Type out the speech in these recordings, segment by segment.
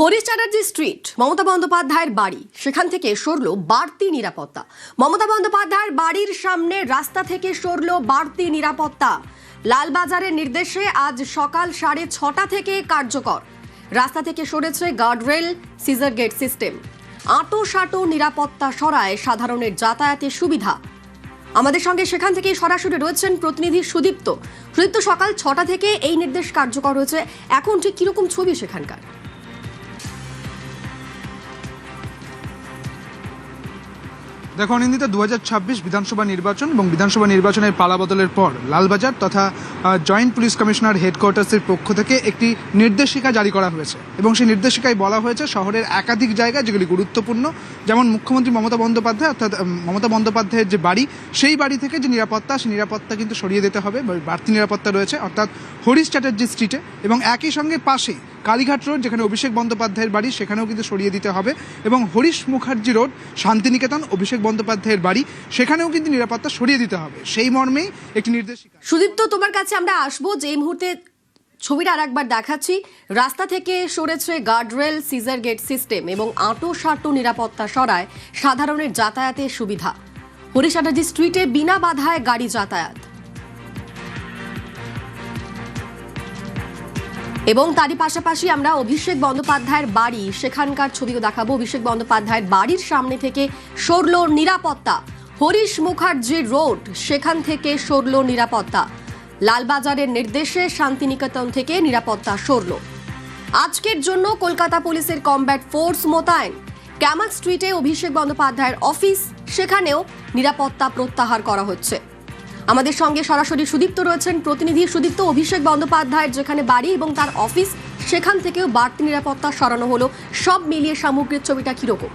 Harish Chatterjee street Mamata বন্দ্যোপাধ্যায়ের বাড়ি, সেখান থেকে সরল বাড়তি নিরাপত্তা। মমতা বন্দ্যোপাধ্যায়ের বাড়ির সামনে রাস্তা থেকে সরল বাড়তি নিরাপত্তা। লালবাজারের নির্দেশে আজ সকাল 6:30 থেকে কার্যকর। রাস্তা থেকে সরেছে গার্ডরেল, সিজার গেট সিস্টেম। আঁটো নিরাপত্তা সরায় সাধারণের যাতায়াতের সুবিধা। আমাদের সঙ্গে সেখান থেকে সরাসরি রয়েছেন প্রতিনিধি সুদীপ্ত। সকাল 6টা থেকে এই নির্দেশ কার্যকর হয়েছে। এখন ঠিক কিরকম ছবি সেখানকার? দেখো অনিন্দিতা, 2026 বিধানসভা নির্বাচন এবং বিধানসভা নির্বাচনের পালাবদলের পর লালবাজার তথা জয়েন্ট পুলিশ কমিশনার হেডকোয়ার্টার্সের পক্ষ থেকে একটি নির্দেশিকা জারি করা হয়েছে এবং সেই নির্দেশিকায় বলা হয়েছে শহরের একাধিক জায়গা যেগুলি গুরুত্বপূর্ণ, যেমন মুখ্যমন্ত্রী মমতা বন্দ্যোপাধ্যায় অর্থাৎ মমতা বন্দ্যোপাধ্যায়ের যে বাড়ি, সেই বাড়ি থেকে যে নিরাপত্তা, সেই নিরাপত্তা কিন্তু সরিয়ে দিতে হবে। বাড়তি নিরাপত্তা রয়েছে অর্থাৎ হরিশ চ্যাটার্জি স্ট্রিটে, এবং একই সঙ্গে পাশেই কালীঘাট রোড যেখানে অভিষেক বন্দ্যোপাধ্যায়ের বাড়ি, সেখানেও কিন্তু সরিয়ে দিতে হবে। এবং হরিশ মুখার্জি রোড, শান্তিনিকেতন, অভিষেক বন্দ্যোপাধ্যায়ের বাড়ি, সেখানেও কিন্তু নিরাপত্তা সরিয়ে দিতে হবে। সেই মর্মেই একটি নির্দেশিকা। সুদীপ্ত, তোমার কাছে আমরা আসবো। যে এই মুহূর্তে ছবিটা আর একবার দেখাচ্ছি, রাস্তা থেকে সরেছে গার্ডরেল, সিজার গেট সিস্টেম এবং আঁটো নিরাপত্তা সরায় সাধারণের যাতায়াতের সুবিধা। হরিশ চ্যাটার্জি স্ট্রিটে বিনা বাধায় গাড়ি যাতায়াত। এবং তারই পাশাপাশি আমরা অভিষেক বন্দ্যোপাধ্যায়ের বাড়ি, সেখানকার ছবিও দেখাবো। অভিষেক বন্দ্যোপাধ্যায়ের বাড়ির সামনে থেকে সরল নিরাপত্তা। হরিশ মুখার্জি রোড, সেখান থেকে সরল নিরাপত্তা। লালবাজারের নির্দেশে শান্তিনিকেতন থেকে নিরাপত্তা সরল। আজকের জন্য কলকাতা পুলিশের কমব্যাট ফোর্স মোতায়েন। ক্যামাক স্ট্রিটে অভিষেক বন্দ্যোপাধ্যায়ের অফিস, সেখানেও নিরাপত্তা প্রত্যাহার করা হচ্ছে। আমাদের সঙ্গে সরাসরি সুদীপ্ত রয়েছেন প্রতিনিধি। সুদীপ্ত, অভিষেক বন্দ্যোপাধ্যায়ের যেখানে বাড়ি এবং তার অফিস, সেখান থেকেও বাড়তি নিরাপত্তা সরানো হলো। সব মিলিয়ে সামগ্রিক ছবিটা কিরকম?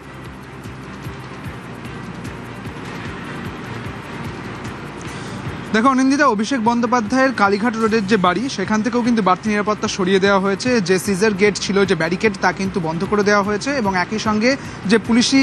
দেখো অনিন্দিতা, অভিষেক বন্দ্যোপাধ্যায়ের কালীঘাট রোডের যে বাড়ি, সেখান থেকেও কিন্তু বাড়তি নিরাপত্তা সরিয়ে দেওয়া হয়েছে। যে সিজার গেট ছিল, যে ব্যারিকেড, তা কিন্তু বন্ধ করে দেওয়া হয়েছে এবং একই সঙ্গে যে পুলিশি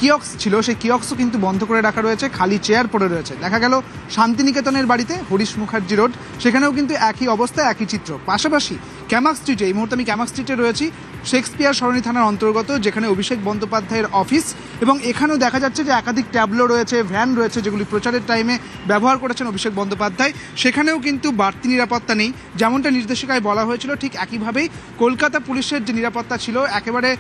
কিয়ক্স ছিল, সেই কিয়ক্সও কিন্তু বন্ধ করে রাখা রয়েছে, খালি চেয়ার পড়ে রয়েছে। দেখা গেল শান্তিনিকেতনের বাড়িতে, হরিশ মুখার্জি রোড, সেখানেও কিন্তু একই অবস্থা, একই চিত্র। পাশাপাশি ক্যামাক স্ট্রিটে, এই মুহূর্তে আমি ক্যামাক স্ট্রিটে রয়েছি, শেক্সপিয়ার সরণি থানার অন্তর্গত, যেখানে অভিষেক বন্দ্যোপাধ্যায়ের অফিস, এবং এখানেও দেখা যাচ্ছে যে একাধিক ট্যাবলো রয়েছে, ভ্যান রয়েছে, যেগুলি প্রচারের টাইমে ব্যবহার করেছেন অভিষেক বন্দ্যোপাধ্যায়। সেখানেও কিন্তু বাড়তি নিরাপত্তা নেই। যেমনটা নির্দেশিকায় বলা হয়েছিল, ঠিক একইভাবেই কলকাতা পুলিশের যে নিরাপত্তা ছিল, একেবারে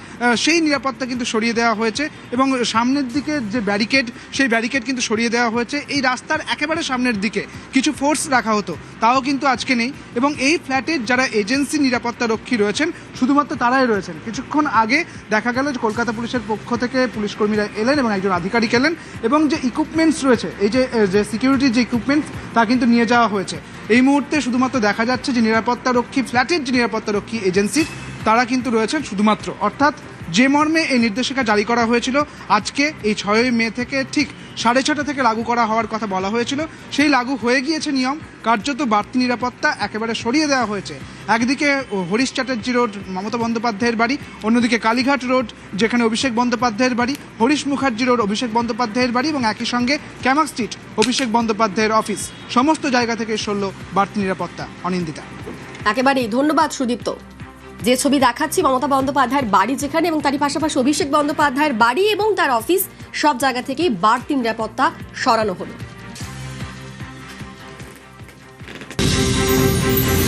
সেই নিরাপত্তা কিন্তু সরিয়ে দেওয়া হয়েছে এবং সামনের দিকে যে ব্যারিকেড, সেই ব্যারিকেড কিন্তু সরিয়ে দেওয়া হয়েছে। এই রাস্তার একেবারে সামনের দিকে কিছু ফোর্স রাখা হতো, তাও কিন্তু আজকে নেই। এবং এই ফ্ল্যাটের যারা এজেন্সি নিরাপত্তা রক্ষী রয়েছেন, শুধুমাত্র তারাই রয়েছেন। কিছুক্ষণ আগে দেখা গেল যে কলকাতা পুলিশের পক্ষ থেকে পুলিশ কর্মীরা এলেন এবং একজন আধিকারিক এলেন, এবং যে ইকুইপমেন্টস রয়েছে, এই যে সিকিউরিটির যে ইকুইপমেন্টস, তা কিন্তু নিয়ে যাওয়া হয়েছে। এই মুহূর্তে শুধুমাত্র দেখা যাচ্ছে যে নিরাপত্তা রক্ষী, ফ্ল্যাটের যে নিরাপত্তা রক্ষী এজেন্সি, তারা কিন্তু রয়েছেন শুধুমাত্র। অর্থাৎ যে মর্মে এই নির্দেশিকা জারি করা হয়েছিল আজকে এই 6 মে থেকে ঠিক 6:30 থেকে লাগু করা হওয়ার কথা বলা হয়েছিল, সেই লাগু হয়ে গিয়েছে নিয়ম। কার্যত বাড়তি নিরাপত্তা একেবারে সরিয়ে দেওয়া হয়েছে। একদিকে হরিশ চ্যাটার্জি রোড, মমতা বন্দ্যোপাধ্যায়ের বাড়ি, অন্যদিকে কালীঘাট রোড, যেখানে অভিষেক বন্দ্যোপাধ্যায়ের বাড়ি, হরিশ মুখার্জি রোড, অভিষেক বন্দ্যোপাধ্যায়ের বাড়ি, এবং একই সঙ্গে ক্যামাক স্ট্রিট, অভিষেক বন্দ্যোপাধ্যায়ের অফিস, সমস্ত জায়গা থেকে সরল বাড়তি নিরাপত্তা। অনিন্দিতা, একেবারেই ধন্যবাদ সুদীপ্ত। যে ছবি দেখাচ্ছি, মমতা বন্দ্যোপাধ্যায়ের বাড়ি যেখানে, এবং তারই পাশাপাশি অভিষেক বন্দ্যোপাধ্যায়ের বাড়ি এবং তার অফিস, সব জায়গা থেকেই বাড়তি নিরাপত্তা সরানো হলো।